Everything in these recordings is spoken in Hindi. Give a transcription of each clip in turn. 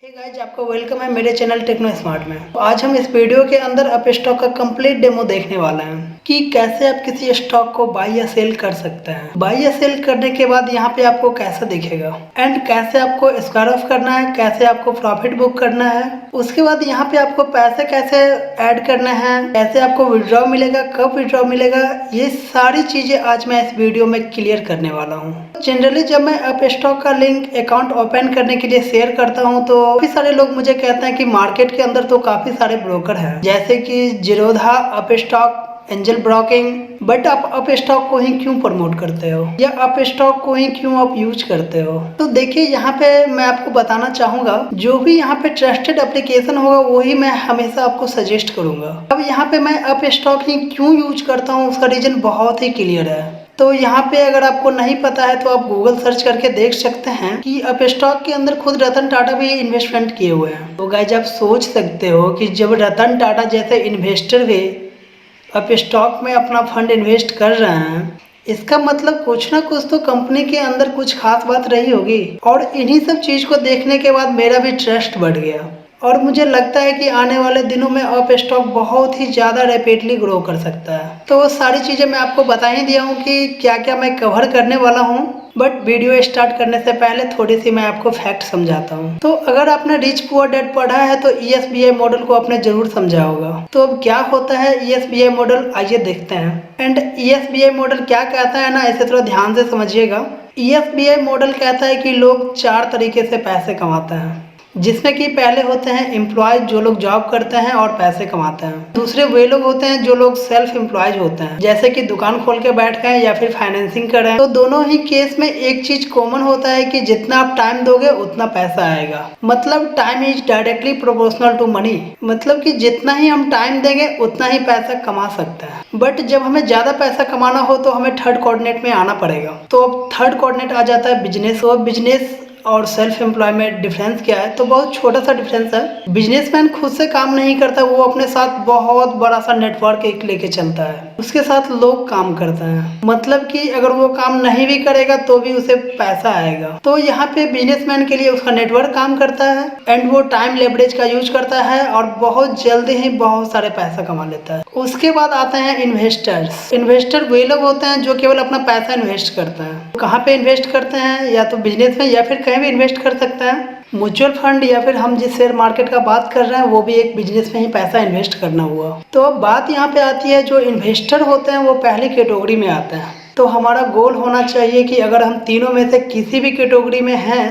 गाइज आपका वेलकम है मेरे चैनल टेक्नो स्मार्ट में। तो आज हम इस वीडियो के अंदर अप स्टॉक का कंप्लीट डेमो देखने वाले हैं कि कैसे आप किसी स्टॉक को बाई या सेल कर सकते हैं। बाई या सेल करने के बाद यहाँ पे आपको कैसा दिखेगा एंड कैसे आपको स्क्वायर ऑफ करना है, कैसे आपको प्रॉफिट बुक करना है, उसके बाद यहाँ पे आपको पैसे कैसे ऐड करना है, कैसे आपको विड्रॉ मिलेगा, कब विड्रॉ मिलेगा, ये सारी चीजें आज मैं इस वीडियो में क्लियर करने वाला हूँ। जनरली जब मैं अप स्टॉक का लिंक अकाउंट ओपन करने के लिए शेयर करता हूँ तो काफी सारे लोग मुझे कहते हैं कि मार्केट के अंदर तो काफी सारे ब्रोकर हैं, जैसे कि Zerodha, up stock, angel broking, but आप अप स्टॉक को ही क्यों प्रमोट करते हो या अप स्टॉक को ही क्यों आप यूज करते हो। तो देखिए यहाँ पे मैं आपको बताना चाहूंगा, जो भी यहाँ पे ट्रस्टेड एप्लीकेशन होगा वही मैं हमेशा आपको सजेस्ट करूंगा। अब यहाँ पे मैं अप स्टॉक ही क्यों यूज करता हूँ उसका रीजन बहुत ही क्लियर है। तो यहाँ पे अगर आपको नहीं पता है तो आप गूगल सर्च करके देख सकते हैं कि अप स्टॉक के अंदर खुद रतन टाटा भी इन्वेस्टमेंट किए हुए हैं। तो गाइस आप सोच सकते हो कि जब रतन टाटा जैसे इन्वेस्टर भी अप स्टॉक में अपना फंड इन्वेस्ट कर रहे हैं, इसका मतलब कुछ ना कुछ तो कंपनी के अंदर कुछ खास बात रही होगी। और इन्हीं सब चीज को देखने के बाद मेरा भी ट्रस्ट बढ़ गया और मुझे लगता है कि आने वाले दिनों में अप स्टॉक बहुत ही ज़्यादा रैपिडली ग्रो कर सकता है। तो वो सारी चीज़ें मैं आपको बता ही दिया हूँ कि क्या क्या मैं कवर करने वाला हूँ, बट वीडियो स्टार्ट करने से पहले थोड़ी सी मैं आपको फैक्ट समझाता हूँ। तो अगर आपने रिच पुअर डैड पढ़ा है तो ESBI मॉडल को आपने जरूर समझा होगा। तो अब क्या होता है ESBI मॉडल, आइए देखते हैं। एंड ESBI मॉडल क्या कहता है ना, इसे थोड़ा ध्यान से समझिएगा। ESBI मॉडल कहता है कि लोग 4 तरीके से पैसे कमाते हैं, जिसमें कि पहले होते हैं एम्प्लॉयज, जो लोग जॉब करते हैं और पैसे कमाते हैं। दूसरे वे लोग होते हैं जो लोग सेल्फ एम्प्लॉयज होते हैं, जैसे कि दुकान खोल के बैठ गए या फिर फाइनेंसिंग कर रहे हैं। तो दोनों ही केस में एक चीज कॉमन होता है कि जितना आप टाइम दोगे उतना पैसा आएगा। मतलब time is directly proportional to money, मतलब कि जितना ही हम टाइम देंगे उतना ही पैसा कमा सकते हैं। बट जब हमें ज्यादा पैसा कमाना हो तो हमें थर्ड कोऑर्डिनेट में आना पड़ेगा। तो अब थर्ड कोऑर्डिनेट आ जाता है बिजनेस। तो बिजनेस और सेल्फ एम्प्लॉयमेंट डिफरेंस क्या है, तो बहुत छोटा सा डिफरेंस है। बिजनेसमैन खुद से काम नहीं करता, वो अपने साथ बहुत बड़ा सा नेटवर्क एक लेके चलता है, उसके साथ लोग काम करते हैं। मतलब कि अगर वो काम नहीं भी करेगा तो भी उसे पैसा आएगा। तो यहाँ पे बिजनेसमैन के लिए उसका नेटवर्क काम करता है एंड वो टाइम लेवरेज का यूज करता है और बहुत जल्दी ही बहुत सारे पैसा कमा लेता है। उसके बाद आते हैं इन्वेस्टर्स। इन्वेस्टर वे लोग होते हैं जो केवल अपना पैसा इन्वेस्ट करते हैं। कहाँ पे इन्वेस्ट करते हैं, या तो बिजनेस में या फिर कहीं भी इन्वेस्ट कर सकते हैं। म्यूचुअल फंड या फिर हम जिस शेयर मार्केट का बात कर रहे हैं वो भी एक बिजनेस में ही पैसा इन्वेस्ट करना हुआ। तो अब बात यहाँ पे आती है, जो इन्वेस्टर होते हैं वो पहली कैटेगरी में आते हैं। तो हमारा गोल होना चाहिए कि अगर हम तीनों में से किसी भी कैटेगरी में हैं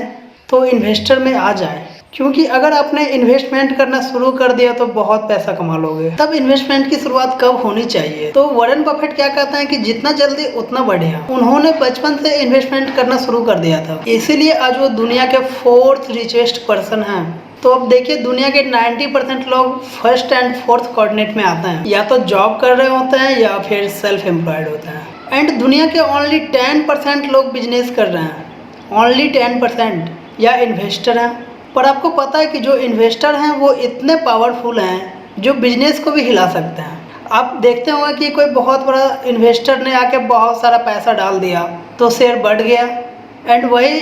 तो इन्वेस्टर में आ जाए, क्योंकि अगर आपने इन्वेस्टमेंट करना शुरू कर दिया तो बहुत पैसा कमा लोगे। तब इन्वेस्टमेंट की शुरुआत कब होनी चाहिए, तो वॉरेन बफेट क्या कहता है कि जितना जल्दी उतना बढ़िया। उन्होंने बचपन से इन्वेस्टमेंट करना शुरू कर दिया था, इसीलिए आज वो दुनिया के 4th रिचेस्ट पर्सन हैं। तो अब देखिए, दुनिया के 90% लोग फर्स्ट एंड फोर्थ कोऑर्डिनेट में आते हैं, या तो जॉब कर रहे होते हैं या फिर सेल्फ एम्प्लॉयड होते हैं। एंड दुनिया के ओनली 10% लोग बिजनेस कर रहे हैं, ओनली 10%, या इन्वेस्टर हैं। पर आपको पता है कि जो इन्वेस्टर हैं वो इतने पावरफुल हैं जो बिजनेस को भी हिला सकते हैं। आप देखते होंगे कि कोई बहुत बड़ा इन्वेस्टर ने आके बहुत सारा पैसा डाल दिया तो शेयर बढ़ गया, एंड वही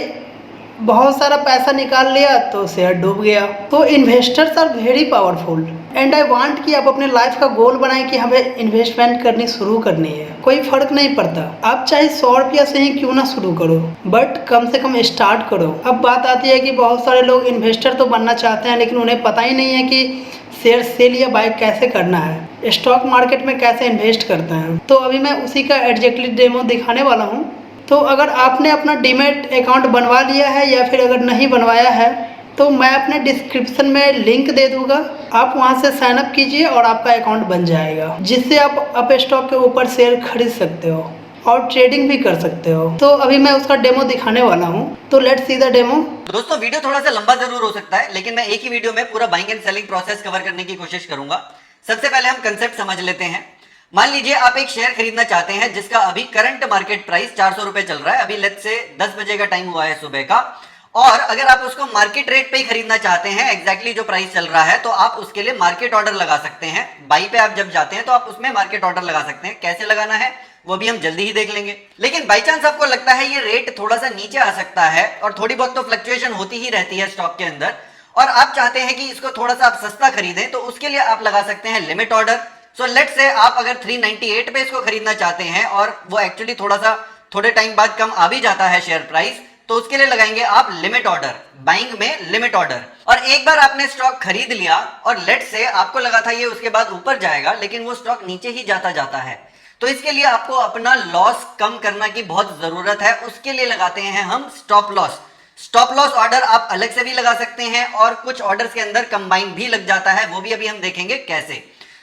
बहुत सारा पैसा निकाल लिया तो शेयर डूब गया। तो investors are very powerful and I want कि आप अपने लाइफ का गोल बनाएं कि हमें इन्वेस्टमेंट करनी शुरू करनी है। कोई फर्क नहीं पड़ता, आप चाहे 100 रुपया से ही क्यों ना शुरू करो, बट कम से कम स्टार्ट करो। अब बात आती है कि बहुत सारे लोग इन्वेस्टर तो बनना चाहते हैं लेकिन उन्हें पता ही नहीं है कि शेयर सेल या बाय कैसे करना है, स्टॉक मार्केट में कैसे इन्वेस्ट करते हैं। तो अभी मैं उसी का एग्जैक्टली डेमो दिखाने वाला हूँ। तो अगर आपने अपना डीमैट अकाउंट बनवा लिया है या फिर अगर नहीं बनवाया है तो मैं अपने डिस्क्रिप्शन में लिंक दे दूंगा, आप वहां से साइन अप कीजिए और आपका अकाउंट बन जाएगा, जिससे आप अप स्टॉक के ऊपर शेयर खरीद सकते हो और ट्रेडिंग भी कर सकते हो। तो अभी मैं उसका डेमो दिखाने वाला हूँ, तो लेट्स सी द डेमो। दोस्तों वीडियो थोड़ा सा लंबा जरूर हो सकता है, लेकिन मैं एक ही वीडियो में पूरा buying and selling process cover करने की कोशिश करूंगा। सबसे पहले हम कंसेप्ट समझ लेते हैं। मान लीजिए आप एक शेयर खरीदना चाहते हैं जिसका अभी करंट मार्केट प्राइस 400 रुपए चल रहा है। अभी लेट्स से 10 बजे का टाइम हुआ है सुबह का, और अगर आप उसको मार्केट रेट पे ही खरीदना चाहते हैं, एग्जैक्टली जो प्राइस चल रहा है, तो आप उसके लिए मार्केट ऑर्डर लगा सकते हैं। बाई पे आप जब जाते हैं तो आप उसमें मार्केट ऑर्डर लगा सकते हैं। कैसे लगाना है वो भी हम जल्दी ही देख लेंगे। लेकिन बाई चांस आपको लगता है ये रेट थोड़ा सा नीचे आ सकता है, और थोड़ी बहुत तो फ्लक्चुएशन होती ही रहती है स्टॉक के अंदर, और आप चाहते हैं कि इसको थोड़ा सा आप सस्ता खरीदें, तो उसके लिए आप लगा सकते हैं limit order. So let's say आप अगर 398 पे इसको खरीदना चाहते हैं और वो एक्चुअली थोड़े टाइम बाद कम आ भी जाता है शेयर प्राइस, तो उसके लिए लगाएंगे आप लिमिट ऑर्डर, बाइंग में लिमिट ऑर्डर। और एक बार आपने स्टॉक खरीद लिया और लेट्स से आपको लगा था ये उसके बाद ऊपर जाएगा, लेकिन वो स्टॉक नीचे ही जाता है, तो इसके लिए आपको अपना लॉस कम करना की बहुत जरूरत है। उसके लिए लगाते हैं हम stop loss. Stop loss order आप अलग से भी लगा सकते हैं और कुछ ऑर्डर्स के अंदर कंबाइन भी लग जाता है, वो भी अभी हम देखेंगे कैसे।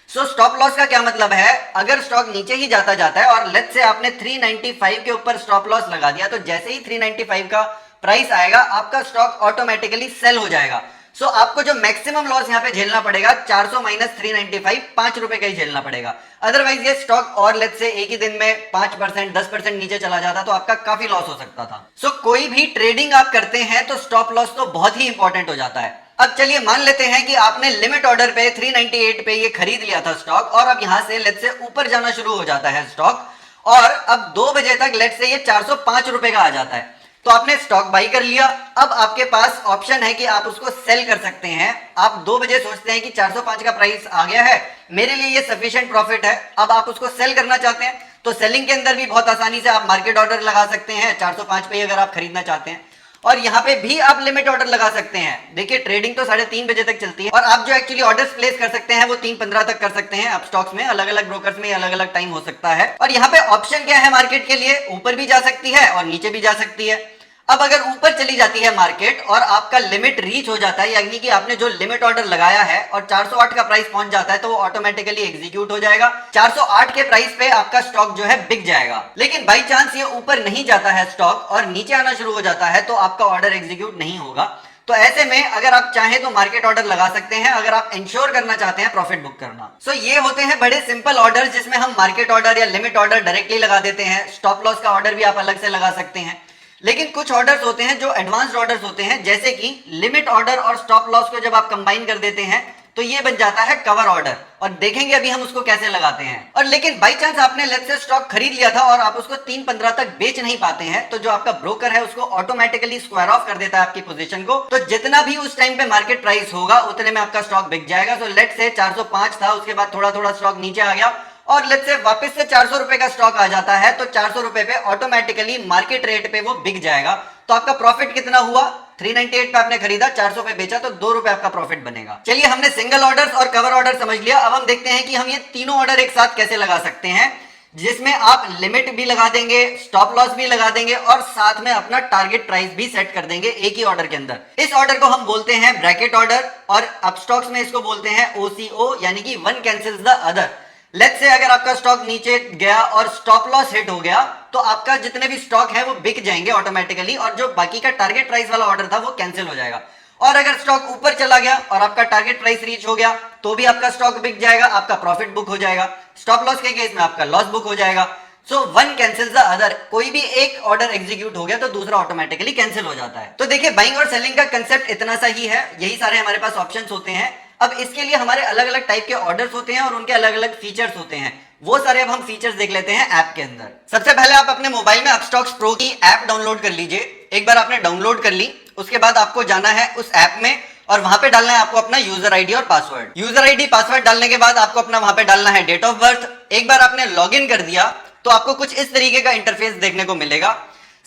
सो स्टॉप लॉस का क्या मतलब है, अगर स्टॉक नीचे ही जाता है और लेट्स से आपने 395 के ऊपर स्टॉप लॉस लगा दिया, तो जैसे ही 395 का प्राइस आएगा आपका स्टॉक ऑटोमेटिकली सेल हो जाएगा। सो आपको जो मैक्सिमम लॉस यहाँ पे झेलना पड़ेगा 400 माइनस 395, 5 रुपए का ही झेलना पड़ेगा। अदरवाइज ये स्टॉक और लेट्स से एक ही दिन में 5% 10% नीचे चला जाता तो आपका काफी लॉस हो सकता था। सो कोई भी ट्रेडिंग आप करते हैं तो स्टॉप लॉस तो बहुत ही इंपॉर्टेंट हो जाता है। अब चलिए मान लेते हैं कि आपने लिमिट ऑर्डर पे 398 पे ये खरीद लिया था स्टॉक और अब यहां से लेट्स से ऊपर जाना शुरू हो जाता है स्टॉक और अब 2 बजे तक लेट्स से ये 405 रुपए का आ जाता है, तो आपने स्टॉक बाई कर लिया। अब आपके पास ऑप्शन है कि आप उसको सेल कर सकते हैं। आप 2 बजे सोचते हैं कि 405 का प्राइस आ गया है, मेरे लिए ये सफिशिएंट प्रॉफिट है, अब आप उसको सेल करना चाहते हैं, तो सेलिंग के अंदर भी बहुत आसानी से आप मार्केट ऑर्डर लगा सकते हैं 405 पे अगर आप खरीदना चाहते हैं, और यहाँ पे भी आप लिमिट ऑर्डर लगा सकते हैं। देखिए ट्रेडिंग तो 3:30 बजे तक चलती है और आप जो एक्चुअली ऑर्डर्स प्लेस कर सकते हैं वो 3:15 तक कर सकते हैं। आप स्टॉक्स में अलग अलग ब्रोकर्स में अलग अलग टाइम हो सकता है। और यहाँ पे ऑप्शन क्या है मार्केट के लिए, ऊपर भी जा सकती है और नीचे भी जा सकती है। अब अगर ऊपर चली जाती है मार्केट और आपका लिमिट रीच हो जाता है, यानी कि आपने जो लिमिट ऑर्डर लगाया है और 408 का प्राइस पहुंच जाता है, तो वो ऑटोमेटिकली एग्जीक्यूट हो जाएगा। 408 के प्राइस पे आपका स्टॉक जो है बिक जाएगा। लेकिन बाई चांस ये ऊपर नहीं जाता है स्टॉक और नीचे आना शुरू हो जाता है, तो आपका ऑर्डर एग्जीक्यूट नहीं होगा। तो ऐसे में अगर आप चाहें तो मार्केट ऑर्डर लगा सकते हैं, अगर आप इंश्योर करना चाहते हैं प्रॉफिट बुक करना। सो ये होते हैं बड़े सिंपल ऑर्डर जिसमें हम मार्केट ऑर्डर या लिमिट ऑर्डर डायरेक्टली लगा देते हैं। स्टॉप लॉस का ऑर्डर भी आप अलग से लगा सकते हैं। लेकिन कुछ ऑर्डर्स होते हैं जो एडवांस्ड ऑर्डर्स होते हैं, जैसे कि लिमिट ऑर्डर और स्टॉप लॉस को जब आप कंबाइन कर देते हैं तो ये बन जाता है कवर ऑर्डर, और देखेंगे अभी हम उसको कैसे लगाते हैं। और लेकिन बाई चांस आपने लेट्स से स्टॉक खरीद लिया था और आप उसको 3:15 तक बेच नहीं पाते हैं, तो जो आपका ब्रोकर है उसको ऑटोमेटिकली स्क्वायर ऑफ कर देता है आपकी पोजीशन को, तो जितना भी उस टाइम पे मार्केट प्राइस होगा उतने में आपका स्टॉक बिक जाएगा। सो लेट्स से 405 था, उसके बाद थोड़ा थोड़ा स्टॉक नीचे आ गया और लेट्स से वापस से 400 रुपए का स्टॉक आ जाता है, तो 400 रुपए पे ऑटोमेटिकली मार्केट रेट पे वो बिक जाएगा। तो आपका प्रॉफिट कितना हुआ, 398 पे आपने खरीदा, 400 पे बेचा, तो 2 रुपए आपका प्रॉफिट बनेगा। चलिए हमने सिंगल ऑर्डर्स और कवर ऑर्डर समझ लिया। अब हम देखते हैं कि हम ये तीनों ऑर्डर एक साथ कैसे लगा सकते हैं, जिसमें आप लिमिट भी लगा देंगे, स्टॉप लॉस भी लगा देंगे और साथ में अपना टारगेट प्राइस भी सेट कर देंगे एक ही ऑर्डर के अंदर। इस ऑर्डर को हम बोलते हैं ब्रैकेट ऑर्डर और अपस्टॉक्स में इसको बोलते हैं OCO, यानी कि one cancels the other. Let's say अगर आपका स्टॉक नीचे गया और स्टॉप लॉस हिट हो गया, तो आपका जितने भी स्टॉक है वो बिक जाएंगे ऑटोमेटिकली और जो बाकी का टारगेट प्राइस वाला ऑर्डर था वो कैंसिल हो जाएगा। और अगर स्टॉक ऊपर चला गया और आपका टारगेट प्राइस रीच हो गया, तो भी आपका स्टॉक बिक जाएगा, आपका प्रॉफिट बुक हो जाएगा। स्टॉप लॉस के केस में आपका लॉस बुक हो जाएगा। So one cancels the other, कोई भी एक ऑर्डर एग्जीक्यूट हो गया तो दूसरा ऑटोमेटिकली कैंसिल हो जाता है। तो देखिए बाइंग और सेलिंग का कंसेप्ट इतना सा ही है, यही सारे हमारे पास ऑप्शंस होते हैं। अब इसके लिए हमारे अलग अलग टाइप के ऑर्डर्स होते हैं और उनके अलग अलग फीचर्स होते हैं, वो सारे अब हम फीचर्स देख लेते हैं ऐप के अंदर। सबसे पहले आप अपने मोबाइल में अपस्टॉक्स प्रो की ऐप डाउनलोड कर लीजिए। एक बार आपने डाउनलोड कर ली, उसके बाद आपको जाना है उस ऐप में और वहां पे डालना है आपको अपना यूजर आईडी और पासवर्ड। यूजर आईडी पासवर्ड डालने के बाद आपको अपना वहां पे डालना है डेट ऑफ बर्थ। एक बार आपने लॉग इन कर दिया तो आपको कुछ इस तरीके का इंटरफेस देखने को मिलेगा।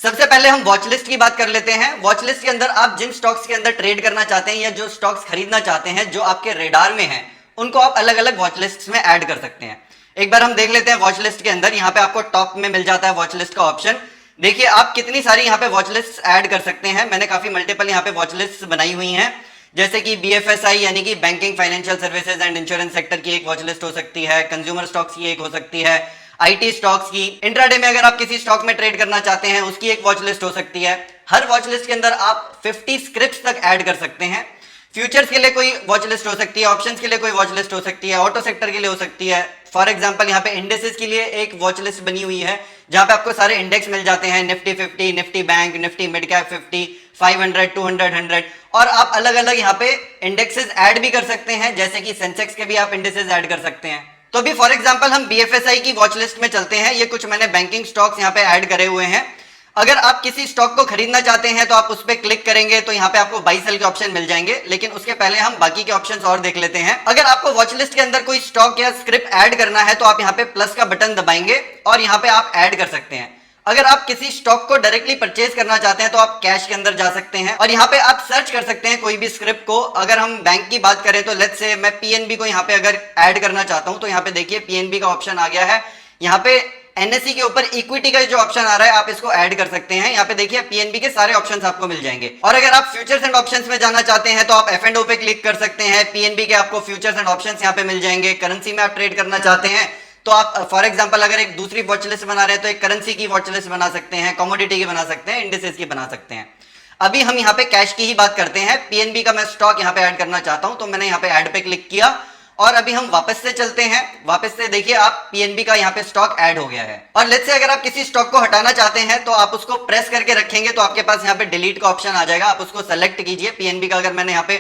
सबसे पहले हम वॉच लिस्ट की बात कर लेते हैं। वॉच लिस्ट के अंदर आप जिन स्टॉक्स के अंदर ट्रेड करना चाहते हैं या जो स्टॉक्स खरीदना चाहते हैं जो आपके रेडार में हैं, उनको आप अलग अलग वॉच लिस्ट में ऐड कर सकते हैं। एक बार हम देख लेते हैं वॉच लिस्ट के अंदर, यहाँ पे आपको टॉप में मिल जाता है वॉच लिस्ट का ऑप्शन। देखिए आप कितनी सारी यहाँ पे वॉच लिस्ट ऐड कर सकते हैं। मैंने काफी मल्टीपल यहाँ पे वॉच लिस्ट बनाई हुई हैं, जैसे कि BFSI यानी कि banking, financial services and insurance sector की एक वॉच लिस्ट हो सकती है, कंज्यूमर स्टॉक्स की एक हो सकती है, IT स्टॉक्स की, इंट्राडे में अगर आप किसी स्टॉक में ट्रेड करना चाहते हैं उसकी एक वॉच लिस्ट हो सकती है। हर वॉच लिस्ट के अंदर आप 50 स्क्रिप्ट्स तक ऐड कर सकते हैं। फ्यूचर्स के लिए कोई वॉच लिस्ट हो सकती है, ऑप्शंस के लिए कोई वॉच लिस्ट हो सकती है, ऑटो सेक्टर के लिए हो सकती है। फॉर एग्जांपल यहाँ पे इंडेक्सेस के लिए एक वॉच लिस्ट बनी हुई है जहां पे आपको सारे इंडेक्स मिल जाते हैं, Nifty 50, Nifty bank, Nifty mid cap 50, 500, 200, 100, और आप अलग अलग यहाँ पे इंडेक्सेस ऐड भी कर सकते हैं, जैसे कि सेंसेक्स के भी आप इंडेक्सेस ऐड कर सकते हैं। तो अभी फॉर एग्जांपल हम BFSI की वॉच लिस्ट में चलते हैं। ये कुछ मैंने बैंकिंग स्टॉक्स यहाँ पे ऐड करे हुए हैं। अगर आप किसी स्टॉक को खरीदना चाहते हैं तो आप उस पर क्लिक करेंगे तो यहाँ पे आपको बाई सेल के ऑप्शन मिल जाएंगे, लेकिन उसके पहले हम बाकी के ऑप्शंस और देख लेते हैं। अगर आपको वॉच लिस्ट के अंदर कोई स्टॉक या स्क्रिप्ट ऐड करना है तो आप यहाँ पे प्लस का बटन दबाएंगे और यहाँ पे आप ऐड कर सकते हैं। अगर आप किसी स्टॉक को डायरेक्टली परचेज करना चाहते हैं तो आप कैश के अंदर जा सकते हैं और यहाँ पे आप सर्च कर सकते हैं कोई भी स्क्रिप्ट को। अगर हम बैंक की बात करें तो लेट्स से मैं पीएनबी को यहाँ पे अगर ऐड करना चाहता हूं तो यहाँ पे देखिए पीएनबी का ऑप्शन आ गया है। यहाँ पे एनएसई के ऊपर इक्विटी का जो ऑप्शन आ रहा है आप इसको ऐड कर सकते हैं। यहाँ पे देखिए पीएनबी के सारे ऑप्शंस आपको मिल जाएंगे। और अगर आप फ्यूचर्स एंड ऑप्शंस में जाना चाहते हैं तो आप F&O पे क्लिक कर सकते हैं। पीएनबी के आपको फ्यूचर्स एंड ऑप्शंस यहाँ पे मिल जाएंगे। करेंसी में आप ट्रेड करना चाहते हैं तो आप फॉर एग्जांपल अगर एक दूसरी वॉच लिस्ट बना रहे हैं तो एक करेंसी की वॉच लिस्ट बना सकते हैं, कमोडिटी की बना सकते हैं, इंडिसेस की बना सकते हैं। अभी हम यहाँ पे कैश की ही बात करते हैं। पीएनबी का मैं स्टॉक यहाँ पे ऐड करना चाहता हूं तो मैंने यहाँ पे ऐड पे क्लिक किया और अभी हम वापस से चलते हैं। वापस से देखिए आप पीएनबी का यहाँ पे स्टॉक ऐड हो गया है। और लेट्स से अगर आप किसी स्टॉक को हटाना चाहते हैं तो आप उसको प्रेस करके रखेंगे तो आपके पास यहाँ पे डिलीट का ऑप्शन आ जाएगा। आप उसको सेलेक्ट कीजिए। पीएनबी का अगर मैंने यहाँ पे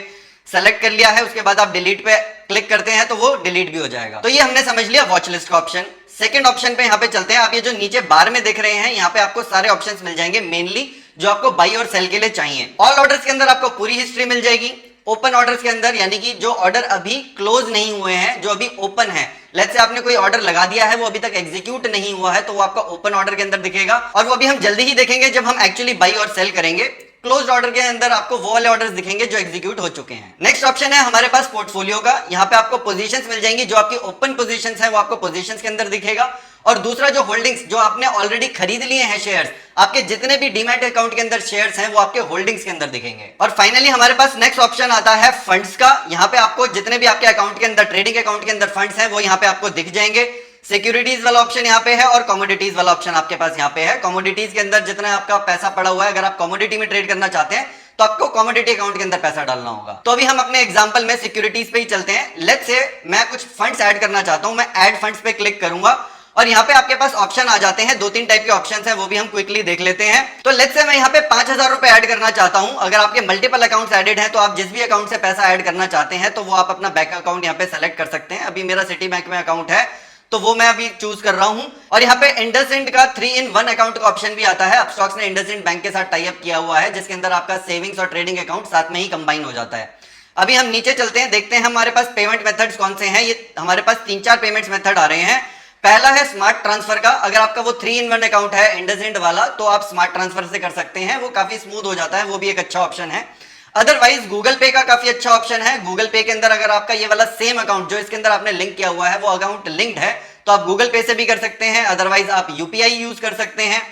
सेलेक्ट कर लिया है उसके बाद आप डिलीट पे क्लिक करते हैं तो वो डिलीट भी हो जाएगा। तो ये हमने समझ लिया वॉच लिस्ट का ऑप्शन। सेकंड ऑप्शन पे यहाँ पे चलते हैं। आप ये जो नीचे बार में देख रहे हैं यहाँ पे आपको सारे ऑप्शंस मिल जाएंगे मेनली जो आपको बाई और सेल के लिए चाहिए। ऑल ऑर्डर्स के अंदर आपको पूरी हिस्ट्री मिल जाएगी। ओपन ऑर्डर्स के अंदर यानी कि जो ऑर्डर अभी क्लोज नहीं हुए हैं, जो अभी ओपन है, लेट्स से आपने कोई ऑर्डर लगा दिया है वो अभी तक एग्जीक्यूट नहीं हुआ है तो वो आपका ओपन ऑर्डर के अंदर दिखेगा और वो अभी हम जल्दी ही देखेंगे जब हम एक्चुअली बाई और सेल करेंगे। क्लोज्ड ऑर्डर के अंदर आपको वो वाले ऑर्डर्स दिखेंगे जो एग्जीक्यूट हो चुके हैं। नेक्स्ट ऑप्शन है हमारे पास पोर्टफोलियो का। यहाँ पे आपको पोजीशंस मिल जाएंगी। जो आपकी ओपन पोजीशंस है वो आपको पोजीशंस के अंदर दिखेगा और दूसरा जो होल्डिंग्स जो आपने ऑलरेडी खरीद लिए हैं शेयर्स, आपके जितने भी डीमैट अकाउंट के अंदर शेयर्स हैं वो आपके होल्डिंग्स के अंदर दिखेंगे। और फाइनली हमारे पास नेक्स्ट ऑप्शन आता है फंड्स का। यहाँ पे आपको जितने भी आपके अकाउंट के अंदर ट्रेडिंग अकाउंट के अंदर फंड्स हैं वो यहाँ पे आपको दिख जाएंगे। सिक्योरिटीज वाला ऑप्शन यहाँ पे है और कमोडिटीज वाला ऑप्शन आपके पास यहाँ पे है। कमोडिटीज के अंदर जितना आपका पैसा पड़ा हुआ है, अगर आप कमोडिटी में ट्रेड करना चाहते हैं तो आपको कमोडिटी अकाउंट के अंदर पैसा डालना होगा। तो अभी हम अपने एग्जांपल में सिक्योरिटीज पे ही चलते हैं। लेट्स से मैं कुछ फंड्स ऐड करना चाहता हूं, मैं ऐड फंड्स पे क्लिक करूंगा और यहाँ पे आपके पास ऑप्शन आ जाते हैं। 2-3 टाइप के ऑप्शंस हैं वो भी हम क्विकली देख लेते हैं। तो लेट्स से मैं यहाँ पे 5000 रुपए ऐड करना चाहता हूं। अगर आपके मल्टीपल अकाउंट्स एडेड हैं तो आप जिस भी अकाउंट से पैसा ऐड करना चाहते हैं तो वो आप अपना बैंक अकाउंट यहाँ पे सेलेक्ट कर सकते हैं। अभी मेरा सिटी बैंक में अकाउंट है तो वो मैं अभी चूज कर रहा हूं। और यहाँ पे इंडसइंड का 3-in-1 अकाउंट का ऑप्शन भी आता है। अपस्टॉक्स ने इंडसइंड बैंक के साथ टाई अप किया हुआ है जिसके अंदर आपका सेविंग्स और ट्रेडिंग अकाउंट साथ में ही कंबाइन हो जाता है। अभी हम नीचे चलते हैं, देखते हैं हमारे पास पेमेंट मेथड्स कौन से हैं। ये हमारे पास 3-4 पेमेंट्स मेथड आ रहे हैं। पहला है स्मार्ट ट्रांसफर का। अगर आपका वो 3-in-1 अकाउंट है इंडसइंड वाला तो आप स्मार्ट ट्रांसफर से कर सकते हैं, वो काफी स्मूथ हो जाता है, वो भी एक अच्छा ऑप्शन है। अदरवाइज गूगल पे का काफी अच्छा ऑप्शन है। गूगल पे के अंदर अगर आपका ये वाला सेम अकाउंट जो इसके अंदर आपने लिंक किया हुआ है वो अकाउंट लिंक्ड है तो आप गूगल पे से भी कर सकते हैं। अदरवाइज आप यूपीआई यूज कर सकते हैं।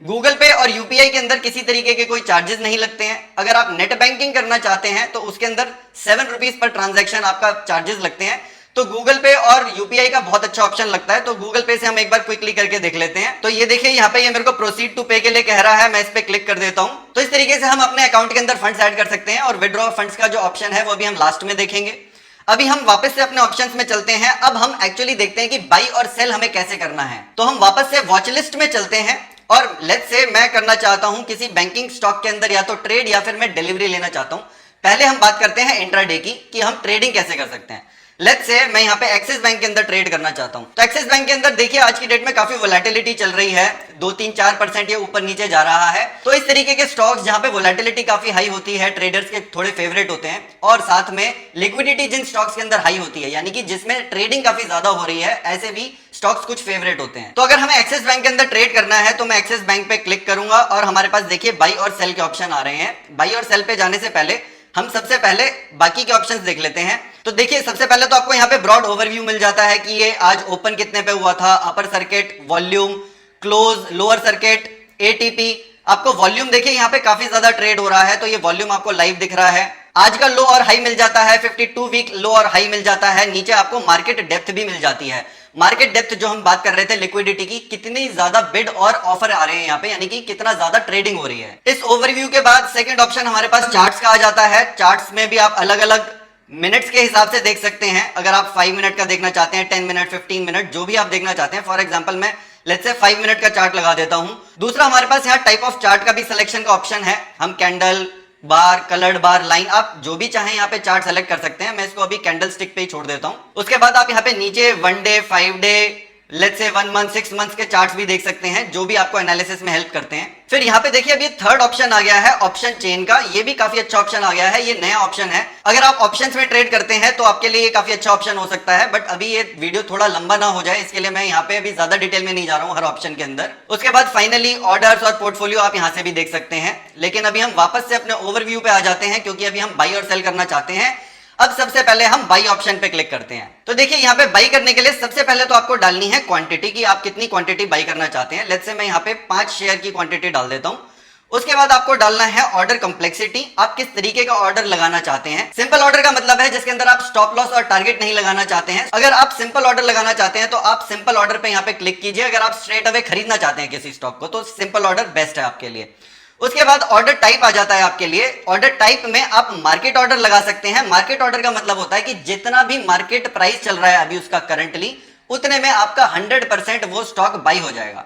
गूगल पे और यूपीआई के अंदर किसी तरीके के कोई चार्जेस नहीं लगते हैं। अगर आप नेट बैंकिंग करना चाहते हैं तो उसके अंदर 7 रुपीज पर ट्रांजैक्शन आपका चार्जेस लगते हैं। तो गूगल पे और यूपीआई का बहुत अच्छा ऑप्शन लगता है। तो गूगल पे से हम एक बार क्विकली करके देख लेते हैं। तो ये देखिए यहाँ पे ये मेरे को प्रोसीड टू पे के लिए कह रहा है, मैं इस पे क्लिक कर देता हूँ। तो इस तरीके से हम अपने अकाउंट के अंदर फंड्स ऐड कर सकते हैं और विड्रॉ फंड्स का जो ऑप्शन है वो भी हम लास्ट में देखेंगे। अभी हम वापस से अपने ऑप्शंस में चलते हैं। अब हम एक्चुअली देखते हैं कि बाई और सेल हमें कैसे करना है। तो हम वापस से वॉच लिस्ट में चलते हैं और लेट्स से मैं करना चाहता हूं किसी बैंकिंग स्टॉक के अंदर या तो ट्रेड या फिर मैं डिलीवरी लेना चाहता हूं। पहले हम बात करते हैं इंट्राडे की कि हम ट्रेडिंग कैसे कर सकते हैं। लेट्स से मैं यहाँ पे एक्सिस बैंक के अंदर ट्रेड करना चाहता हूं। तो एक्सिस बैंक के अंदर देखिए आज की डेट में काफी वोलेटिलिटी चल रही है, 2-3-4% ये ऊपर नीचे जा रहा है। तो इस तरीके के स्टॉक्स जहां पे वोलेटिलिटी काफी हाई होती है, ट्रेडर्स के थोड़े फेवरेट होते हैं और साथ में लिक्विडिटी जिन स्टॉक्स के अंदर हाई होती है यानी कि जिसमें ट्रेडिंग काफी ज्यादा हो रही है, ऐसे भी स्टॉक्स कुछ फेवरेट होते हैं। तो अगर हमें एक्सिस बैंक के अंदर ट्रेड करना है तो मैं एक्सिस बैंक पे क्लिक करूंगा और हमारे पास देखिए बाई और सेल के ऑप्शन आ रहे हैं। बाई और सेल पे जाने से पहले हम सबसे पहले बाकी के ऑप्शंस देख लेते हैं। तो देखिए सबसे पहले तो आपको यहाँ पे ब्रॉड ओवरव्यू मिल जाता है कि ये आज ओपन कितने पे हुआ था, upper circuit, volume, close, lower circuit, ATP. आपको वॉल्यूम देखिए यहाँ पे काफी ज्यादा ट्रेड हो रहा है तो ये वॉल्यूम आपको लाइव दिख रहा है। आज का लो और हाई मिल जाता है, 52 वीक लो और हाई मिल जाता है। नीचे आपको मार्केट डेप्थ भी मिल जाती है। मार्केट डेप्थ जो हम बात कर रहे थे लिक्विडिटी की, कितनी ज्यादा बिड और ऑफर आ रहे हैं यहाँ पे, यानी कि कितना ज्यादा ट्रेडिंग हो रही है। इस ओवरव्यू के बाद सेकंड ऑप्शन हमारे पास चार्ट्स का आ जाता है। चार्ट्स में भी आप अलग अलग मिनट्स के हिसाब से देख सकते हैं। अगर आप 5 मिनट का देखना चाहते हैं, 10 मिनट, 15 मिनट, जो भी आप देखना चाहते हैं। फॉर एग्जांपल मैं लेट्स से 5 मिनट का चार्ट लगा देता हूं। दूसरा हमारे पास यहाँ टाइप ऑफ चार्ट का भी सिलेक्शन का ऑप्शन है। हम कैंडल, बार, कलर्ड बार, लाइन, आप जो भी चाहें यहाँ पे चार्ट सेलेक्ट कर सकते हैं। मैं इसको अभी कैंडल स्टिक पे ही छोड़ देता हूँ। उसके बाद आप यहाँ पे नीचे 1 day, 5 day, let's say 1 month 6 months के चार्ट्स भी देख सकते हैं जो भी आपको एनालिसिस में हेल्प करते हैं। फिर यहाँ पे देखिए अभी थर्ड ऑप्शन आ गया है ऑप्शन चेन का, ये भी काफी अच्छा ऑप्शन आ गया है, ये नया ऑप्शन है। अगर आप ऑप्शंस में ट्रेड करते हैं तो आपके लिए ये काफी अच्छा ऑप्शन हो सकता है, बट अभी ये वीडियो थोड़ा लंबा ना हो जाए इसके लिए मैं यहाँ पे अभी ज्यादा डिटेल में नहीं जा रहा हूँ हर ऑप्शन के अंदर। उसके बाद फाइनली ऑर्डर्स और पोर्टफोलियो आप यहाँ से भी देख सकते हैं। लेकिन अभी हम वापस से अपने ओवरव्यू पे आ जाते हैं क्योंकि अभी हम बाई और सेल करना चाहते हैं। अब सबसे पहले हम बाई ऑप्शन पे क्लिक करते हैं। तो देखिए यहाँ पे बाई करने के लिए सबसे पहले तो आपको डालनी है क्वांटिटी की, आप कितनी क्वांटिटी बाई करना चाहते हैं। लेट्स से मैं यहाँ पे 5 शेयर की क्वांटिटी डाल देता हूँ। उसके बाद आपको डालना है ऑर्डर कॉम्प्लेक्सिटी, आप किस तरीके का ऑर्डर लगाना चाहते हैं। सिंपल ऑर्डर का मतलब है जिसके अंदर आप स्टॉप लॉस और टारगेट नहीं लगाना चाहते हैं। अगर आप सिंपल ऑर्डर लगाना चाहते हैं तो आप सिंपल ऑर्डर पे यहाँ पे क्लिक कीजिए। अगर आप स्ट्रेट अवे खरीदना चाहते हैं किसी स्टॉक को तो सिंपल ऑर्डर बेस्ट है आपके लिए। उसके बाद ऑर्डर टाइप आ जाता है आपके लिए। ऑर्डर टाइप में आप मार्केट ऑर्डर लगा सकते हैं। मार्केट ऑर्डर का मतलब होता है कि जितना भी मार्केट प्राइस चल रहा है अभी उसका करंटली, उतने में आपका 100% वो स्टॉक बाई हो जाएगा।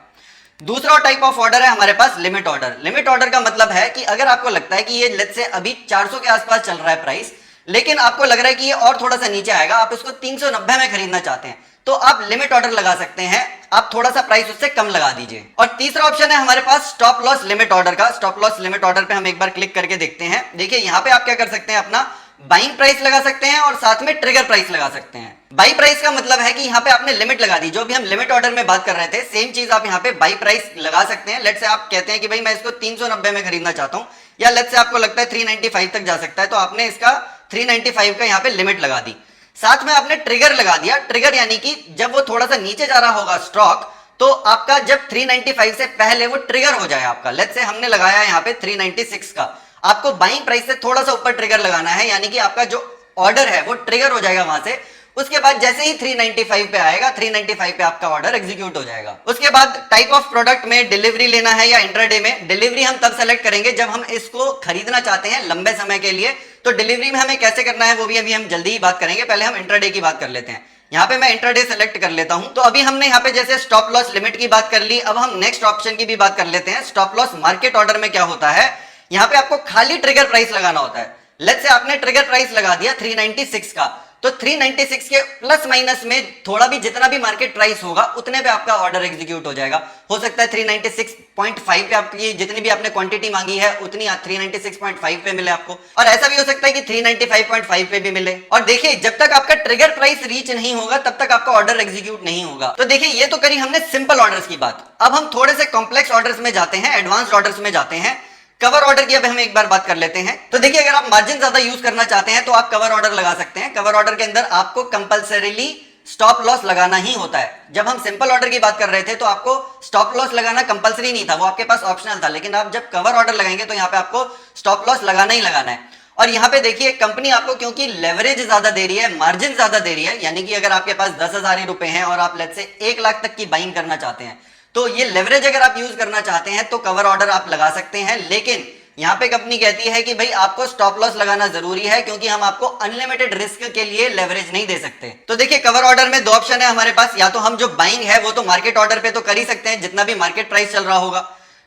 दूसरा टाइप ऑफ ऑर्डर है हमारे पास लिमिट ऑर्डर। लिमिट ऑर्डर का मतलब है कि अगर आपको लगता है कि ये लेट्स से अभी 400 के आसपास चल रहा है प्राइस, लेकिन आपको लग रहा है कि ये और थोड़ा सा नीचे आएगा, आप इसको 390 में खरीदना चाहते हैं, तो आप लिमिट ऑर्डर लगा सकते हैं। आप थोड़ा सा प्राइस उससे कम लगा दीजिए। और तीसरा ऑप्शन है हमारे पास स्टॉप लॉस लिमिट ऑर्डर का। स्टॉप लॉस लिमिट ऑर्डर पे हम एक बार क्लिक करके देखते हैं। देखिए यहाँ पे आप क्या कर सकते हैं, अपना बाइंग प्राइस लगा सकते हैं और साथ में ट्रिगर प्राइस लगा सकते हैं। बाई प्राइस का मतलब है कि यहाँ पे आपने लिमिट लगा दी, जो भी हम लिमिट ऑर्डर में बात कर रहे थे सेम चीज आप यहाँ पे बाई प्राइस लगा सकते हैं। लेट्स से आप कहते हैं कि भाई मैं इसको 390 में खरीदना चाहता हूँ, या लेट्स से आपको लगता है 395 तक जा सकता है, तो आपने इसका 395 का यहाँ पे लिमिट लगा दी। साथ में आपने ट्रिगर लगा दिया। ट्रिगर यानी कि जब वो थोड़ा सा नीचे जा रहा होगा स्टॉक, तो आपका जब 395 से पहले वो ट्रिगर हो जाए आपका। लेट्स से हमने लगाया यहाँ पे 396 का, आपको बाइंग प्राइस से थोड़ा सा ऊपर ट्रिगर लगाना है, यानी कि आपका जो ऑर्डर है वो ट्रिगर हो जाएगा वहां से। उसके बाद जैसे ही 395 पे आएगा, 395 पे आपका ऑर्डर एग्जीक्यूट हो जाएगा। उसके बाद टाइप ऑफ प्रोडक्ट में डिलीवरी लेना है या इंट्राडे में। डिलीवरी हम तब सेलेक्ट करेंगे जब हम इसको खरीदना चाहते हैं लंबे समय के लिए, तो डिलीवरी में हमें कैसे करना है वो भी अभी हम जल्दी ही बात करेंगे। पहले हम इंट्राडे की बात कर लेते हैं। यहाँ पे मैं इंट्राडे सेलेक्ट कर लेता हूं। तो अभी हमने यहाँ पे जैसे स्टॉप लॉस लिमिट की बात कर ली, अब हम नेक्स्ट ऑप्शन की भी बात कर लेते हैं। स्टॉप लॉस मार्केट ऑर्डर में क्या होता है, यहाँ पे आपको खाली ट्रिगर प्राइस लगाना होता है। लेट्स से आपने ट्रिगर प्राइस लगा दिया 396 का, तो 396 के प्लस माइनस में थोड़ा भी जितना भी मार्केट प्राइस होगा उतने पे आपका ऑर्डर एग्जीक्यूट हो जाएगा। हो सकता है 396.5 पे आपकी जितनी भी आपने क्वांटिटी मांगी है उतनी 396.5 पे मिले आपको, और ऐसा भी हो सकता है कि 395.5 पे भी मिले। और देखिए जब तक आपका ट्रिगर प्राइस रीच नहीं होगा तब तक आपका ऑर्डर एग्जीक्यूट नहीं होगा। तो देखिए ये तो करी हमने सिंपल ऑर्डर्स की बात। अब हम थोड़े से कॉम्प्लेक्स ऑर्डर्स में जाते हैं, एडवांस्ड ऑर्डर्स में जाते हैं। कवर ऑर्डर की अब हम एक बार बात कर लेते हैं। तो देखिए अगर आप मार्जिन ज्यादा यूज करना चाहते हैं तो आप कवर ऑर्डर लगा सकते हैं। कवर ऑर्डर के अंदर आपको कंपलसरीली स्टॉप लॉस लगाना ही होता है। जब हम सिंपल ऑर्डर की बात कर रहे थे तो आपको स्टॉप लॉस लगाना कंपलसरी नहीं था, वो आपके पास ऑप्शनल था, लेकिन आप जब कवर ऑर्डर लगाएंगे तो यहाँ पे आपको स्टॉप लॉस लगाना ही लगाना है। और यहाँ पे देखिए कंपनी आपको क्योंकि लेवरेज ज्यादा दे रही है, मार्जिन ज्यादा दे रही है, यानी कि अगर आपके पास 10,000 रुपए हैं और आप लेट्स से 1 लाख तक की बाइंग करना चाहते हैं, तो ये लेवरेज अगर आप यूज करना चाहते हैं तो कवर ऑर्डर आप लगा सकते हैं। लेकिन यहाँ पे कंपनी कहती है कि भाई आपको स्टॉप लॉस लगाना जरूरी है क्योंकि हम आपको अनलिमिटेड रिस्क के लिए लेवरेज नहीं दे सकते। तो देखिए कवर ऑर्डर में 2 ऑप्शन है हमारे पास, या तो हम जो बाइंग है वो तो मार्केट ऑर्डर पे तो कर ही सकते हैं जितना भी मार्केट प्राइस चल रहा होगा,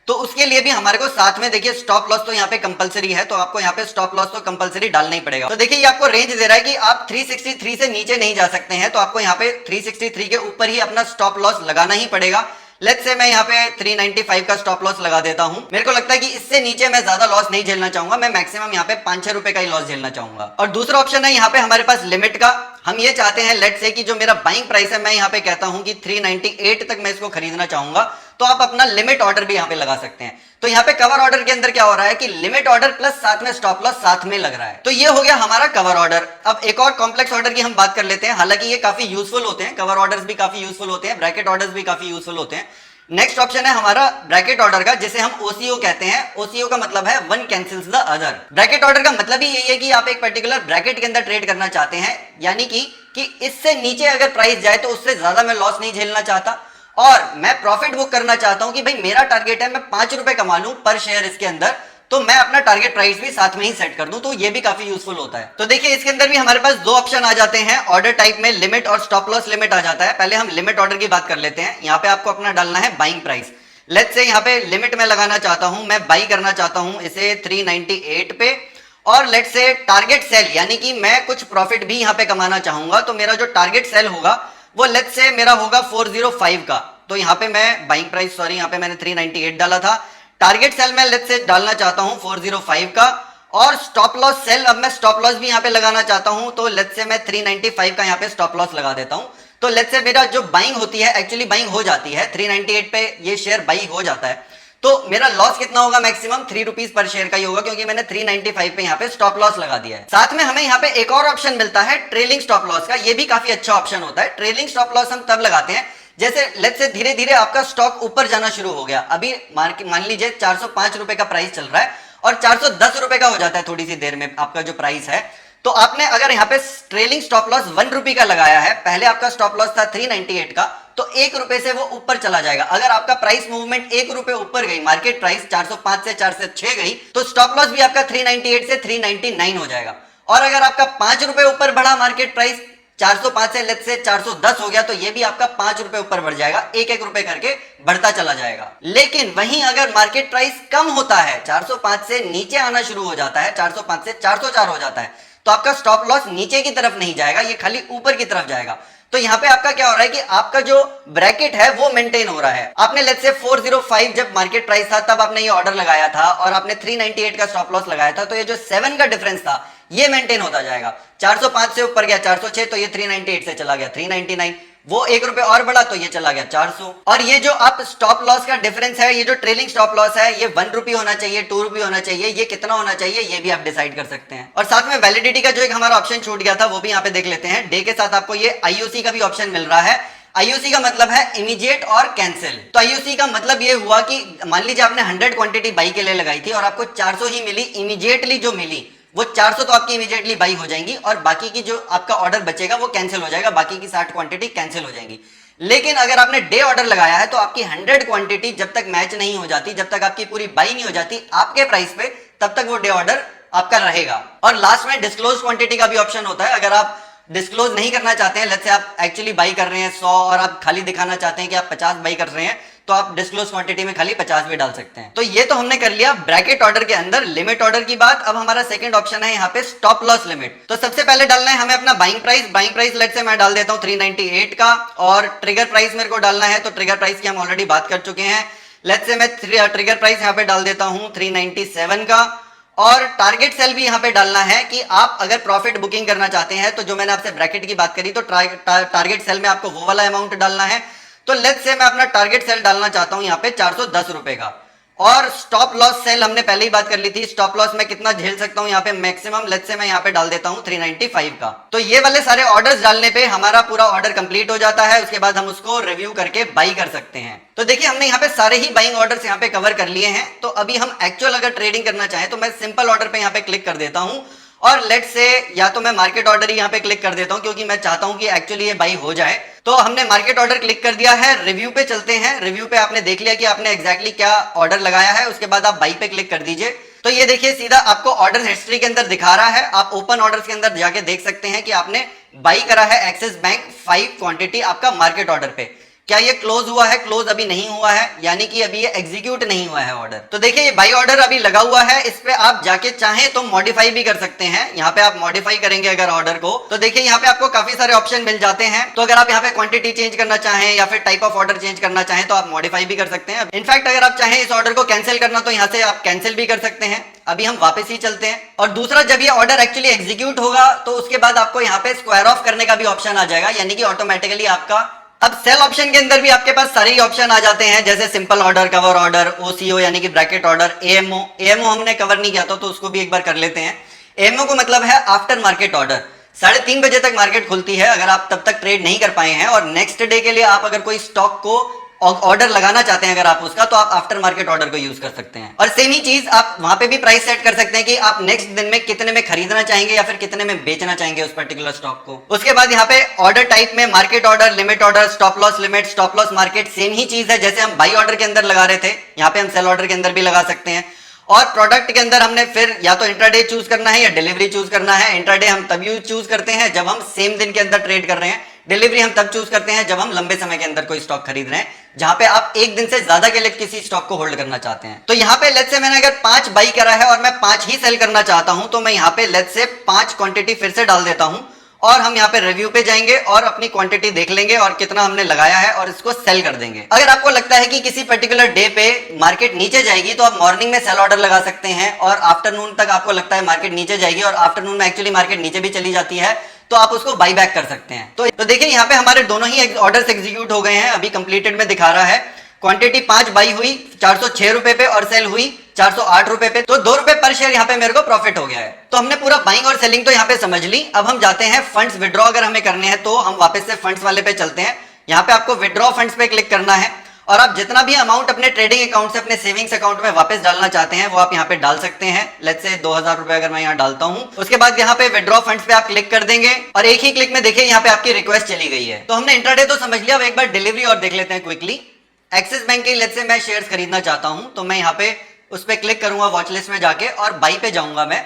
तो उसके लिए भी हमारे को साथ में देखिए स्टॉप लॉस तो यहाँ पे कंपलसरी है, तो आपको यहाँ पे स्टॉप लॉस तो कंपलसरी डालना ही पड़ेगा। तो देखिए ये आपको रेंज दे रहा है कि आप 363 से नीचे नहीं जा सकते हैं, तो आपको यहाँ पे 363 के ऊपर ही अपना स्टॉप लॉस लगाना ही पड़ेगा। लेट्स से मैं यहाँ पे 395 का स्टॉप लॉस लगा देता हूं। मेरे को लगता है कि इससे नीचे मैं ज्यादा लॉस नहीं झेलना चाहूंगा, मैं मैक्सिमम यहाँ पे 5-6 रुपए का ही लॉस झेलना चाहूंगा। और दूसरा ऑप्शन है यहाँ पे हमारे पास लिमिट का। हम ये चाहते हैं लेट्स से कि जो मेरा बाइंग प्राइस है मैं यहाँ पे कहता हूं कि 398 तक मैं इसको खरीदना चाहूंगा, तो आप अपना लिमिट ऑर्डर भी यहाँ पे लगा सकते हैं। तो यहाँ पे कवर ऑर्डर के अंदर क्या हो रहा है कि लिमिट ऑर्डर प्लस साथ में स्टॉप लॉस साथ में लग रहा है। तो ये हो गया हमारा कवर ऑर्डर। अब एक और कॉम्प्लेक्स ऑर्डर की हम बात कर लेते हैं। हालांकि ये काफी यूजफुल होते हैं, कवर ऑर्डर्स भी काफी यूजफुल होते हैं, ब्रैकेट ऑर्डर्स भी काफी यूजफुल होते हैं। नेक्स्ट ऑप्शन है हमारा ब्रैकेट ऑर्डर का, जिसे हम ओसीओ कहते हैं। ओसीओ का मतलब है one cancels the other. Bracket order का मतलब ही यही है कि आप एक पर्टिकुलर ब्रैकेट के अंदर ट्रेड करना चाहते हैं, यानी कि इससे नीचे अगर प्राइस जाए तो उससे ज्यादा मैं लॉस नहीं झेलना चाहता और मैं प्रॉफिट बुक करना चाहता हूं कि भाई मेरा टारगेट है मैं 5 रुपए कमा लूं पर शेयर इसके अंदर, तो मैं अपना टारगेट प्राइस भी साथ में ही सेट कर दूं, तो ये भी काफी यूजफुल होता है। तो देखिए इसके अंदर भी हमारे पास 2 ऑप्शन आ जाते हैं। ऑर्डर टाइप में लिमिट और स्टॉप लॉस लिमिट आ जाता है। पहले हम लिमिट ऑर्डर की बात कर लेते हैं। यहाँ पे आपको अपना डालना है बाइंग प्राइस। लेट्स से यहाँ पे लिमिट में लगाना चाहता हूं, मैं बाई करना चाहता हूं इसे 398 पे, और लेट्स से टारगेट सेल यानी कि मैं कुछ प्रॉफिट भी यहाँ पे कमाना चाहूंगा, तो मेरा जो टारगेट सेल होगा वो लेट्स से मेरा होगा 405 का। तो यहाँ पे मैं बाइंग प्राइस, सॉरी यहाँ पे मैंने 398 डाला था। टारगेट सेल मैं लेट्स से डालना चाहता हूँ 405 का, और स्टॉप लॉस सेल अब मैं स्टॉप लॉस भी यहाँ पे लगाना चाहता हूँ, तो लेट्स से मैं 395 का यहाँ पे स्टॉप लॉस लगा देता हूँ। तो लेट्स से मेरा जो बाइंग होती है, एक्चुअली बाइंग हो जाती है 398 पे ये शेयर बाइंग हो जाता है, तो मेरा लॉस कितना होगा, मैक्सिमम 3 रुपीज पर शेयर का ही होगा, क्योंकि मैंने 395 पे यहाँ पे स्टॉप लॉस लगा दिया है। साथ में हमें यहाँ पे एक और ऑप्शन मिलता है ट्रेलिंग स्टॉप लॉस का, ये भी काफी अच्छा ऑप्शन होता है। ट्रेलिंग स्टॉप लॉस हम तब लगाते हैं जैसे लेट्स से धीरे धीरे आपका स्टॉक ऊपर जाना शुरू हो गया। अभी मान लीजिए 405 रुपए का प्राइस चल रहा है और 410 रुपए का हो जाता है थोड़ी सी देर में आपका जो प्राइस है, तो आपने अगर यहाँ पे ट्रेलिंग स्टॉप लॉस 1 रुपए का लगाया है, पहले आपका स्टॉप लॉस था 398 का, तो 1 रुपए से वो ऊपर चला जाएगा। अगर आपका प्राइस मूवमेंट 1 रुपए ऊपर गई, मार्केट प्राइस 405 से 406 गई, तो स्टॉप लॉस भी आपका 398 से 399 हो जाएगा। और अगर आपका 5 रुपए ऊपर बढ़ा मार्केट प्राइस, 405 से लेट्स से 410 हो गया, तो ये भी आपका 5 रुपए ऊपर बढ़ जाएगा, एक एक रुपए करके बढ़ता चला जाएगा। लेकिन वहीं अगर मार्केट प्राइस कम होता है, 405 से नीचे आना शुरू हो जाता है, 405 से 404 हो जाता है, तो आपका स्टॉप लॉस नीचे की तरफ नहीं जाएगा, ये खाली ऊपर की तरफ जाएगा। तो यहाँ पे आपका क्या हो रहा है कि आपका जो ब्रैकेट है वो मेंटेन हो रहा है। आपने लेट्स से 405 जब मार्केट प्राइस था तब आपने ये ऑर्डर लगाया था और आपने 398 का स्टॉप लॉस लगाया था, तो ये जो 7 का डिफरेंस था ये मेंटेन होता जाएगा। 405 से ऊपर गया 406, तो ये 398 से चला गया 399, वो 1 रुपए और बढ़ा तो ये चला गया 400। और ये जो आप स्टॉप लॉस का डिफरेंस है, ये जो ट्रेलिंग स्टॉप लॉस है, ये 1 रुपये होना चाहिए, 2 रुपये होना चाहिए, ये कितना होना चाहिए ये भी आप डिसाइड कर सकते हैं। और साथ में वैलिडिटी का जो एक हमारा ऑप्शन छूट गया था वो भी यहाँ पे देख लेते हैं। डे के साथ आपको ये आईओसी का भी ऑप्शन मिल रहा है। आईओसी का मतलब है इमीडिएट और कैंसिल। तो आईओसी का मतलब ये हुआ कि मान लीजिए आपने 100 क्वांटिटी बाई के लिए लगाई थी और आपको 400 ही मिली, इमीडिएटली जो मिली वो 400 तो आपकी इमीडिएटली बाई हो जाएंगी और बाकी की जो आपका ऑर्डर बचेगा वो कैंसिल हो जाएगा, बाकी की 60 क्वांटिटी कैंसिल हो जाएंगी। लेकिन अगर आपने डे ऑर्डर लगाया है तो आपकी 100 क्वांटिटी जब तक मैच नहीं हो जाती, जब तक आपकी पूरी बाई नहीं हो जाती आपके प्राइस पे, तब तक वो डे ऑर्डर आपका रहेगा। और लास्ट में डिस्क्लोज क्वांटिटी का भी ऑप्शन होता है। अगर आप डिस्क्लोज नहीं करना चाहते हैं, लेट्स से आप एक्चुअली बाई कर रहे हैं 100 और आप खाली दिखाना चाहते हैं कि आप 50 बाई कर रहे हैं, तो आप डिस्क्लोज क्वांटिटी में खाली 50 भी डाल सकते हैं। तो ये तो हमने कर लिया ब्रैकेट ऑर्डर के अंदर लिमिट ऑर्डर की बात। अब हमारा सेकंड ऑप्शन है यहाँ पे स्टॉप लॉस लिमिट। तो सबसे पहले डालना है हमें अपना buying price. Buying price let's say मैं डाल देता हूँ 398 का, और ट्रिगर प्राइस मेरे को डालना है, तो ट्रिगर प्राइस की हम ऑलरेडी बात कर चुके हैं। लेट्स से मैं ट्रिगर प्राइस यहाँ पे डाल देता हूँ 397 का, और टारगेट सेल भी यहाँ पे डालना है कि आप अगर प्रॉफिट बुकिंग करना चाहते हैं, तो जो मैंने आपसे ब्रैकेट की बात करी, तो टारगेट सेल में आपको वो वाला अमाउंट डालना है। तो लेट्स से मैं अपना टारगेट सेल डालना चाहता हूं यहाँ पे 410 रुपए का, और स्टॉप लॉस सेल हमने पहले ही बात कर ली थी, स्टॉप लॉस मैं कितना झेल सकता हूं यहाँ पे मैक्सिमम, लेट्स से मैं यहाँ पे डाल देता हूं 395 का। तो ये वाले सारे ऑर्डर्स डालने पे हमारा पूरा ऑर्डर कंप्लीट हो जाता है। उसके बाद हम उसको रिव्यू करके बाई कर सकते हैं। तो देखिए हमने यहाँ पे सारे ही बाइंग ऑर्डर्स यहाँ पे कवर कर लिए हैं। तो अभी हम एक्चुअल अगर ट्रेडिंग करना चाहें तो मैं सिंपल ऑर्डर पे यहाँ पे क्लिक कर देता हूँ, और लेट्स से या तो मैं मार्केट ऑर्डर ही यहाँ पे क्लिक कर देता हूँ, क्योंकि मैं चाहता हूँ कि एक्चुअली ये बाई हो जाए। तो हमने मार्केट ऑर्डर क्लिक कर दिया है। रिव्यू पे चलते हैं। रिव्यू पे आपने देख लिया कि आपने एग्जैक्टली क्या ऑर्डर लगाया है, उसके बाद आप बाई पे क्लिक कर दीजिए। तो ये देखिए सीधा आपको ऑर्डर हिस्ट्री के अंदर दिखा रहा है। आप ओपन ऑर्डर्स के अंदर जाके देख सकते हैं कि आपने बाई करा है एक्सिस बैंक 5 क्वांटिटी आपका मार्केट ऑर्डर पे। क्या ये क्लोज हुआ है? क्लोज अभी नहीं हुआ है, यानी कि अभी ये एग्जीक्यूट नहीं हुआ है ऑर्डर। तो देखिए ये बाई ऑर्डर अभी लगा हुआ है, इस पे आप जाके चाहें तो मॉडिफाई भी कर सकते हैं। यहाँ पे आप मॉडिफाई करेंगे अगर ऑर्डर को, तो देखिए यहाँ पे आपको काफी सारे ऑप्शन मिल जाते हैं। तो अगर आप यहाँ पे क्वांटिटी चेंज करना चाहें या फिर टाइप ऑफ ऑर्डर चेंज करना चाहें तो आप मॉडिफाई भी कर सकते हैं। इनफैक्ट अगर आप चाहें इस ऑर्डर को कैंसिल करना तो यहाँ से आप कैंसिल भी कर सकते हैं। अभी हम वापस ही चलते हैं। और दूसरा, जब ये ऑर्डर एक्चुअली एग्जीक्यूट होगा तो उसके बाद आपको यहाँ पे स्क्वायर ऑफ करने का भी ऑप्शन आ जाएगा, यानी कि ऑटोमेटिकली आपका अब सेल ऑप्शन के अंदर भी आपके पास सारे ही ऑप्शन आ जाते हैं, जैसे simple order, cover order, OCO यानी कि ब्रैकेट ऑर्डर, एएमओ। एएमओ हमने कवर नहीं किया था तो उसको भी एक बार कर लेते हैं। एएमओ को मतलब है आफ्टर मार्केट ऑर्डर। 3:30 बजे तक मार्केट खुलती है, अगर आप तब तक ट्रेड नहीं कर पाए हैं और नेक्स्ट डे के लिए आप अगर कोई स्टॉक को ऑर्डर लगाना चाहते हैं अगर आप उसका, तो आप आफ्टर मार्केट ऑर्डर को यूज कर सकते हैं। और सेम ही चीज आप वहां पे भी प्राइस सेट कर सकते हैं कि आप नेक्स्ट दिन में कितने में खरीदना चाहेंगे या फिर कितने में बेचना चाहेंगे उस पर्टिकुलर स्टॉक को। उसके बाद यहाँ पे ऑर्डर टाइप में market order, limit order, stop loss limit, stop loss market, same ही चीज है जैसे हम बाई ऑर्डर के अंदर लगा रहे थे, यहाँ पे हम सेल ऑर्डर के अंदर भी लगा सकते हैं। और प्रोडक्ट के अंदर हमने फिर या तो इंट्राडे चूज करना है या डिलीवरी चूज करना है। इंट्राडे हम तब चूज करते हैं जब हम सेम दिन के अंदर ट्रेड कर रहे हैं। डिलीवरी हम तब चूज करते हैं जब हम लंबे समय के अंदर कोई स्टॉक खरीद रहे हैं, जहां पे आप एक दिन से ज्यादा के लिए किसी स्टॉक को होल्ड करना चाहते हैं। तो यहाँ पे लेट्स से मैंने अगर 5 बाई करा है और मैं 5 ही सेल करना चाहता हूं, तो मैं यहाँ पे लेट्स से 5 क्वांटिटी फिर से डाल देता हूं और हम यहाँ पे रिव्यू पे जाएंगे और अपनी क्वांटिटी देख लेंगे और कितना हमने लगाया है और इसको सेल कर देंगे। अगर आपको लगता है कि किसी पर्टिकुलर डे पे मार्केट नीचे जाएगी तो आप मॉर्निंग में सेल ऑर्डर लगा सकते हैं, और आफ्टरनून तक आपको लगता है मार्केट नीचे जाएगी और आफ्टरनून में एक्चुअली मार्केट नीचे भी चली जाती है तो आप उसको बाई बैक कर सकते हैं। तो देखिए यहाँ पे हमारे दोनों ही ऑर्डर्स एग्जीक्यूट हो गए हैं, अभी कंप्लीटेड में दिखा रहा है। क्वांटिटी 5 बाई हुई 406 रुपए पे और सेल हुई 408 रुपए पे, तो 2 रुपए पर शेयर यहाँ पे मेरे को प्रॉफिट हो गया है। तो हमने पूरा बाइंग और सेलिंग तो यहाँ पे समझ ली। अब हम जाते हैं फंड्स विड्रॉ अगर हमें करने हैं तो हम वापस से फंड्स वाले पे चलते हैं। यहाँ पे आपको विड्रॉ फंड्स पे क्लिक करना है और आप जितना भी अमाउंट अपने ट्रेडिंग अकाउंट से अपने सेविंग्स अकाउंट में वापस डालना चाहते हैं वो आप यहाँ पे डाल सकते हैं। लेट्स से 2000 रुपए अगर मैं यहाँ डालता हूँ, उसके बाद यहाँ पे विड्रॉ फंड्स पे आप क्लिक कर देंगे और एक ही क्लिक में देखिए यहाँ पे आपकी रिक्वेस्ट चली गई है। तो हमने इंट्राडे तो समझ लिया, अब एक बार डिलीवरी और देख लेते हैं क्विकली। एक्सिस बैंक के लेट्स से मैं शेयर्स खरीदना चाहता हूं तो मैं यहाँ पे उस पे क्लिक करूंगा वॉच लिस्ट में जाके और बाई पे जाऊंगा मैं।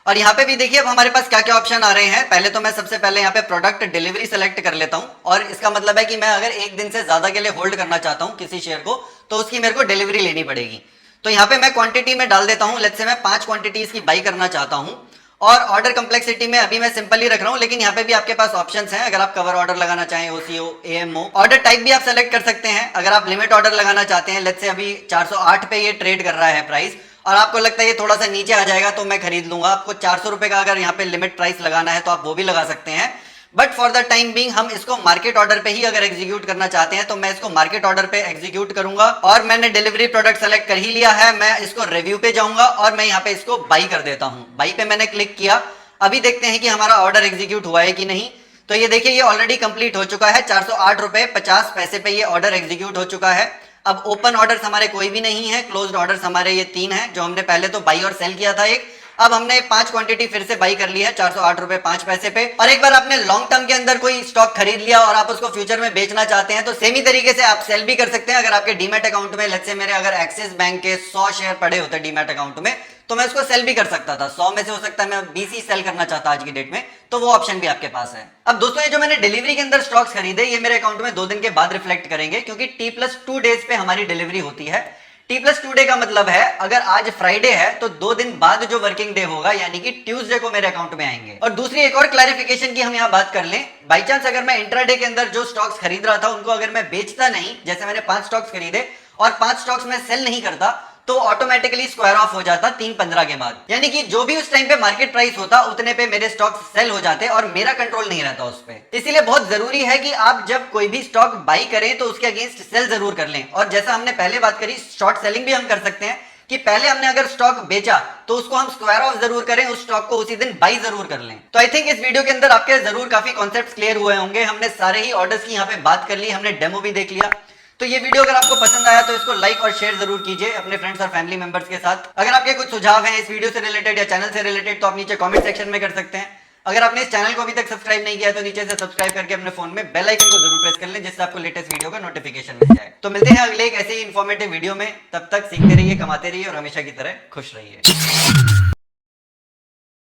और यहाँ पे भी देखिए अब हमारे पास क्या क्या ऑप्शन आ रहे हैं। पहले तो मैं सबसे पहले यहाँ पे प्रोडक्ट डिलीवरी सेलेक्ट कर लेता हूं और इसका मतलब है कि मैं अगर एक दिन से ज्यादा के लिए होल्ड करना चाहता हूं किसी शेयर को तो उसकी मेरे को डिलीवरी लेनी पड़ेगी। तो यहाँ पे मैं क्वांटिटी में डाल देता हूँ, लेट्स से मैं 5 क्वांटिटीज की बाई करना चाहता हूँ। और ऑर्डर कम्प्लेक्सिटी में अभी मैं सिंपल ही रख रहा हूं, लेकिन यहाँ पे भी आपके पास ऑप्शंस हैं। अगर आप कवर ऑर्डर लगाना चाहें, ओसीओ, एएमओ, ऑर्डर टाइप भी आप सेलेक्ट कर सकते हैं। अगर आप लिमिट ऑर्डर लगाना चाहते हैं, लेट्स से अभी 408 पे ये ट्रेड कर रहा है प्राइस और आपको लगता है ये थोड़ा सा नीचे आ जाएगा तो मैं खरीद लूंगा। आपको 400 रुपए का अगर यहाँ पे लिमिट प्राइस लगाना है तो आप वो भी लगा सकते हैं। But for the time being हम इसको मार्केट ऑर्डर पे ही अगर एग्जीक्यूट करना चाहते हैं तो मैं इसको मार्केट ऑर्डर पे एग्जीक्यूट करूंगा। और मैंने डिलीवरी प्रोडक्ट सेलेक्ट कर ही लिया है, मैं इसको रिव्यू पे जाऊंगा और मैं यहाँ पे इसको बाई कर देता हूँ। बाई पे मैंने क्लिक किया, अभी देखते हैं कि हमारा ऑर्डर एग्जीक्यूट हुआ है कि नहीं। तो ये देखिए ये ऑलरेडी कंप्लीट हो चुका है, 408 रुपए 50 पैसे पे ये ऑर्डर एग्जीक्यूट हो चुका है। अब ओपन ऑर्डर्स हमारे कोई भी नहीं है, क्लोज्ड ऑर्डर्स हमारे ये 3 हैं जो हमने पहले तो बाई और सेल किया था एक। अब हमने 5 क्वांटिटी फिर से बाई कर ली है 408 रुपए 5 पैसे पे। और एक बार आपने लॉन्ग टर्म के अंदर कोई स्टॉक खरीद लिया और आप उसको फ्यूचर में बेचना चाहते हैं तो सेम ही तरीके से आप सेल भी कर सकते हैं। अगर आपके डीमैट अकाउंट में लेट्स से मेरे अगर एक्सिस बैंक के 100 शेयर पड़े होते डीमैट अकाउंट में तो मैं उसको सेल भी कर सकता था। 100 में से हो सकता है मैं 20 ही सेल करना चाहता आज की डेट में, तो वो ऑप्शन भी आपके पास है। अब दोस्तों ये जो मैंने डिलीवरी के अंदर स्टॉक्स खरीदे ये मेरे अकाउंट में 2 दिन के बाद रिफ्लेक्ट करेंगे, क्योंकि T+2 डेज पे हमारी डिलीवरी होती है। T+2 डे का मतलब है अगर आज फ्राइडे है तो 2 दिन बाद जो वर्किंग डे होगा यानी कि ट्यूसडे को मेरे अकाउंट में आएंगे। और दूसरी एक और क्लैरिफिकेशन की हम यहाँ बात कर लें, बाई चांस अगर मैं इंट्राडे के अंदर जो स्टॉक्स खरीद रहा था उनको अगर मैं बेचता नहीं, जैसे मैंने 5 स्टॉक्स खरीदे और 5 स्टॉक्स में सेल नहीं करता तो ऑटोमेटिकली स्क्वायर ऑफ हो जाता 3-15 के बाद, यानी कि जो भी उस टाइम पे मार्केट प्राइस होता उतने पे मेरे स्टॉक्स सेल हो जाते और मेरा कंट्रोल नहीं रहता उस पे। इसीलिए बहुत जरूरी है कि आप जब कोई भी स्टॉक बाई करें तो उसके अगेंस्ट सेल जरूर कर लें। और जैसा हमने पहले बात करी शॉर्ट सेलिंग भी हम कर सकते हैं कि पहले हमने अगर स्टॉक बेचा तो उसको हम स्क्वायर ऑफ जरूर करें, उस स्टॉक को उसी दिन बाई जरूर कर लें। तो आई थिंक इस वीडियो के अंदर आपके जरूर काफी कॉन्सेप्ट्स क्लियर हुए होंगे। हमने सारे ही ऑर्डर्स की यहाँ पे बात कर ली, हमने डेमो भी देख लिया। तो ये वीडियो अगर आपको पसंद आया तो इसको लाइक और शेयर जरूर कीजिए अपने फ्रेंड्स और फैमिली मेंबर्स के साथ। अगर आपके कुछ सुझाव हैं इस वीडियो से रिलेटेड या चैनल से रिलेटेड तो आप नीचे कमेंट सेक्शन में कर सकते हैं। अगर आपने इस चैनल को अभी तक सब्सक्राइब नहीं किया है तो नीचे से सब्सक्राइब करके अपने फोन में बेल आइकन को जरूर प्रेस कर लें, जिससे आपको लेटेस्ट वीडियो का नोटिफिकेशन मिल जाए। तो मिलते हैं अगले एक ऐसे ही इंफॉर्मेटिव वीडियो में, तब तक सीखते रहिए, कमाते रहिए और हमेशा की तरह खुश रहिए।